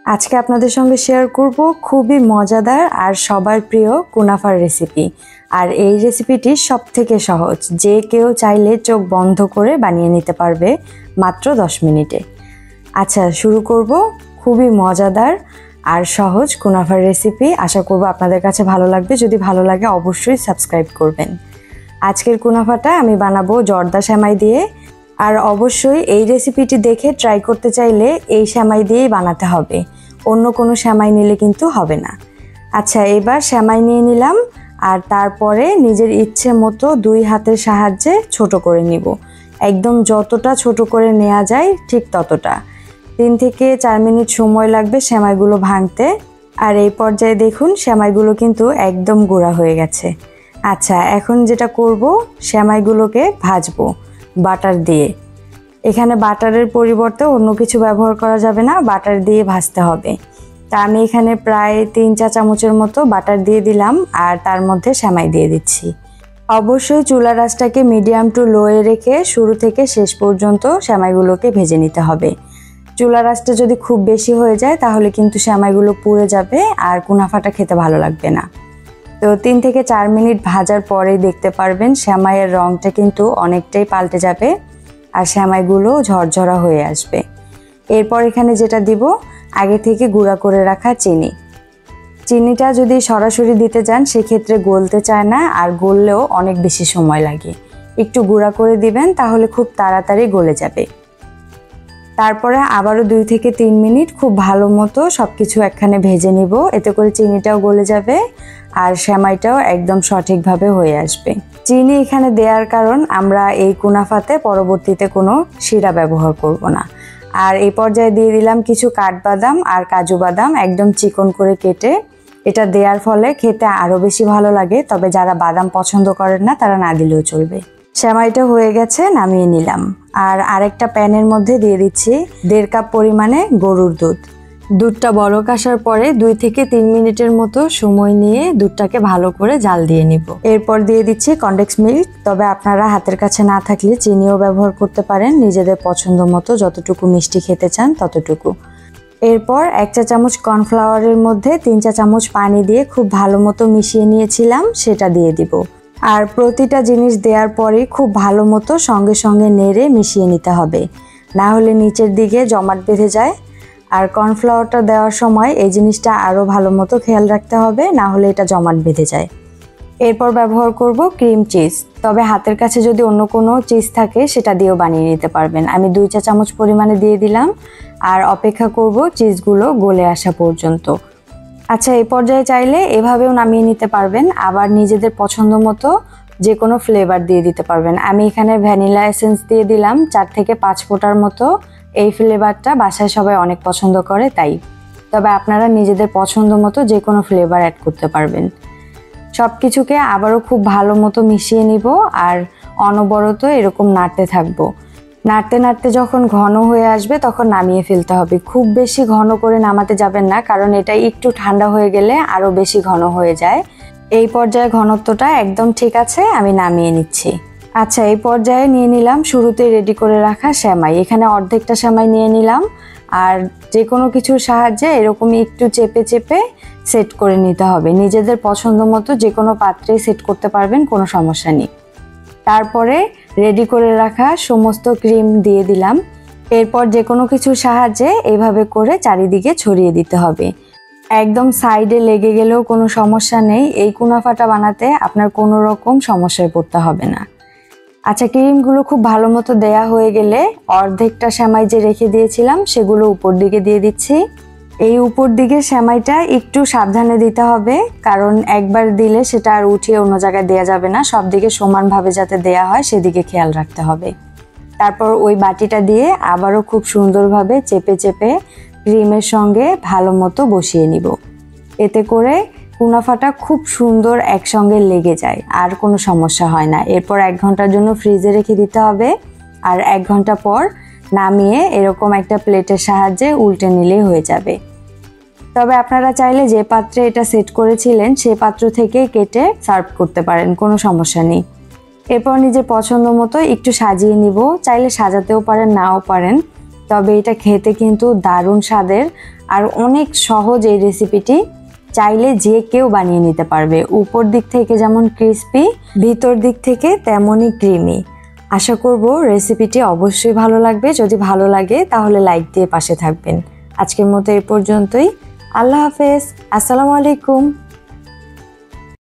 আজকে আপনাদের সঙ্গে শেয়ার করব খুবই মজাদার আর সবার প্রিয় কুনাফার রেসিপি। আর এই রেসিপিটি সবথেকে সহজ, যে কেউ চাইলে চোখ বন্ধ করে বানিয়ে নিতে পারবে মাত্র 10 মিনিটে। আচ্ছা, শুরু করব খুবই মজাদার আর সহজ কুনাফার রেসিপি। আশা করব আপনাদের কাছে ভালো লাগবে। যদি ভালো লাগে অবশ্যই সাবস্ক্রাইব করবেন। আজকের কুনাফাটা আমি বানাবো জর্দা সেমাই দিয়ে। আর অবশ্যই এই রেসিপিটি দেখে ট্রাই করতে চাইলে এই সেমাই দিয়েই বানাতে হবে, অন্য কোনো সেমাই নিলে কিন্তু হবে না। আচ্ছা, এবার সেমাই নিয়ে নিলাম আর তারপরে নিজের ইচ্ছে মতো 2 হাতের সাহায্যে ছোট করে নিব। একদম যতটা ছোট করে নেওয়া যায় ঠিক ততটা। 3 থেকে 4 মিনিট সময় লাগবে সেমাইগুলো ভাঙতে। আর এই পর্যায়ে দেখুন সেমাইগুলো কিন্তু একদম গুঁড়া হয়ে গেছে। আচ্ছা, এখন যেটা করব, সেমাইগুলোকে ভাজবো বাটার দিয়ে। এখানে বাটারের পরিবর্তে অন্য কিছু ব্যবহার করা যাবে না, বাটার দিয়ে ভাজতে হবে। তা আমি এখানে প্রায় 3 চা চামচের মতো বাটার দিয়ে দিলাম আর তার মধ্যে সেমাই দিয়ে দিচ্ছি। অবশ্যই চুলার আঁচটাকে মিডিয়াম টু লোয়ে রেখে শুরু থেকে শেষ পর্যন্ত সেমাইগুলোকে ভেজে নিতে হবে। চুলার আঁচটা যদি খুব বেশি হয়ে যায় তাহলে কিন্তু সেমাইগুলো পুড়ে যাবে আর কুনাফাটা খেতে ভালো লাগবে না। তো 3 থেকে 4 মিনিট ভাজার পরেই দেখতে পারবেন সেমাইয়ের রঙটা কিন্তু অনেকটাই পাল্টে যাবে আর সেমাইগুলো ঝরঝরা হয়ে আসবে। এরপর এখানে যেটা দিব, আগে থেকে গুঁড়া করে রাখা চিনি। চিনিটা যদি সরাসরি দিতে যান সেক্ষেত্রে গলতে চায় না, আর গললেও অনেক বেশি সময় লাগে। একটু গুঁড়া করে দিবেন তাহলে খুব তাড়াতাড়ি গলে যাবে। তারপরে আবারও 2 থেকে 3 মিনিট খুব ভালো মতো সব কিছু একখানে ভেজে নিব। এতে করে চিনিটাও গলে যাবে আর সেমাইটাও একদম সঠিকভাবে হয়ে আসবে। চিনি এখানে দেওয়ার কারণ আমরা এই কুনাফাতে পরবর্তীতে কোনো শিরা ব্যবহার করব না। আর এই পর্যায়ে দিয়ে দিলাম কিছু কাঠবাদাম আর কাজু বাদাম একদম চিকন করে কেটে। এটা দেওয়ার ফলে খেতে আরও বেশি ভালো লাগে, তবে যারা বাদাম পছন্দ করেন না তারা না দিলেও চলবে। সেমাইটা হয়ে গেছে, নামিয়ে নিলাম। আর আরেকটা প্যানের মধ্যে দিয়ে দিচ্ছি 1.5 কাপ পরিমাণে গরুর দুধ। দুধটা বলক আসার পরে 2 থেকে 3 মিনিটের মতো সময় নিয়ে দুধটাকে ভালো করে জাল দিয়ে নিব। এরপর দিয়ে দিচ্ছি কনডেন্স মিল্ক, তবে আপনারা হাতের কাছে না থাকলে চিনিও ব্যবহার করতে পারেন, নিজেদের পছন্দ মতো যতটুকু মিষ্টি খেতে চান ততটুকু। এরপর 1 চা চামচ কর্নফ্লাওয়ারের মধ্যে 3 চা চামচ পানি দিয়ে খুব ভালো মতো মিশিয়ে নিয়েছিলাম, সেটা দিয়ে দিব। আর প্রতিটা জিনিস দেওয়ার পরে খুব ভালো মতো সঙ্গে সঙ্গে নেড়ে মিশিয়ে নিতে হবে, না হলে নিচের দিকে জমাট বেঁধে যায়। আর কর্নফ্লাওয়ারটা দেওয়ার সময় এই জিনিসটা আরও ভালো মতো খেয়াল রাখতে হবে, না হলে এটা জমাট বেঁধে যায়। এরপর ব্যবহার করব ক্রিম চিজ, তবে হাতের কাছে যদি অন্য কোনো চিজ থাকে সেটা দিয়েও বানিয়ে নিতে পারবেন। আমি 2 চা চামচ পরিমাণে দিয়ে দিলাম আর অপেক্ষা করব চিজগুলো গলে আসা পর্যন্ত। আচ্ছা, এই পর্যায়ে চাইলে এভাবেও নামিয়ে নিতে পারবেন, আবার নিজেদের পছন্দ মতো যে কোনো ফ্লেভার দিয়ে দিতে পারবেন। আমি এখানে ভ্যানিলা এসেন্স দিয়ে দিলাম 4 থেকে 5 ফোঁটার মতো। এই ফ্লেভারটা বাসায় সবাই অনেক পছন্দ করে তাই, তবে আপনারা নিজেদের পছন্দ মতো যে কোনো ফ্লেভার অ্যাড করতে পারবেন। সব কিছুকে আবারও খুব ভালো মতো মিশিয়ে নিব আর অনবরত এরকম নাড়তে থাকবো। নাড়তে নাড়তে যখন ঘন হয়ে আসবে তখন নামিয়ে ফেলতে হবে। খুব বেশি ঘন করে নামাতে যাবেন না, কারণ এটা একটু ঠান্ডা হয়ে গেলে আরও বেশি ঘন হয়ে যায়। এই পর্যায়ে ঘনত্বটা একদম ঠিক আছে, আমি নামিয়ে নিচ্ছি। আচ্ছা, এই পর্যায়ে নিয়ে নিলাম শুরুতেই রেডি করে রাখা সেমাই। এখানে অর্ধেকটা সেমাই নিয়ে নিলাম আর যে কোনো কিছুর সাহায্যে এরকমই একটু চেপে চেপে সেট করে নিতে হবে। নিজেদের পছন্দ মতো যে কোনো পাত্রেই সেট করতে পারবেন, কোনো সমস্যা নেই। তারপরে রেডি করে রাখা সমস্ত ক্রিম দিয়ে দিলাম। এরপর যে কোনো কিছুর সাহায্যে এইভাবে করে চারিদিকে ছড়িয়ে দিতে হবে। একদম সাইডে লেগে গেলেও কোনো সমস্যা নেই, এই কুনাফাটা বানাতে আপনার কোনো রকম সমস্যায় পড়তে হবে না। আচ্ছা, ক্রিমগুলো খুব ভালো মতো দেয়া হয়ে গেলে অর্ধেকটা সেমাই যে রেখে দিয়েছিলাম সেগুলো উপর দিকে দিয়ে দিচ্ছি। এই উপর দিকে সেমাইটা একটু সাবধানে দিতে হবে, কারণ একবার দিলে সেটা আর উঠিয়ে অন্য জায়গায় দেয়া যাবে না। সব দিকে সমানভাবে যাতে দেয়া হয় সেদিকে খেয়াল রাখতে হবে। তারপর ওই বাটিটা দিয়ে আবারও খুব সুন্দরভাবে চেপে চেপে ক্রিমের সঙ্গে ভালো মতো বসিয়ে নিব। এতে করে কুনাফাটা খুব সুন্দর একসঙ্গে লেগে যায় আর কোনো সমস্যা হয় না। এরপর 1 ঘন্টার জন্য ফ্রিজে রেখে দিতে হবে আর 1 ঘন্টা পর নামিয়ে এরকম একটা প্লেটের সাহায্যে উল্টে নিলেই হয়ে যাবে। তবে আপনারা চাইলে যে পাত্রে এটা সেট করেছিলেন সেই পাত্র থেকে কেটে সার্ভ করতে পারেন, কোনো সমস্যা নেই। এরপর নিজের পছন্দ মতো একটু সাজিয়ে নিব, চাইলে সাজাতেও পারেন নাও পারেন। তবে এটা খেতে কিন্তু দারুণ স্বাদের আর অনেক সহজ। এই রেসিপিটি চাইলে যে কেউ বানিয়ে নিতে পারবে। উপর দিক থেকে যেমন ক্রিস্পি, ভিতর দিক থেকে তেমনই ক্রিমি। আশা করব রেসিপিটি অবশ্যই ভালো লাগবে। যদি ভালো লাগে তাহলে লাইক দিয়ে পাশে থাকবেন। আজকের মতো এই পর্যন্তই। আল্লাহ হাফেজ। আসসালামু আলাইকুম।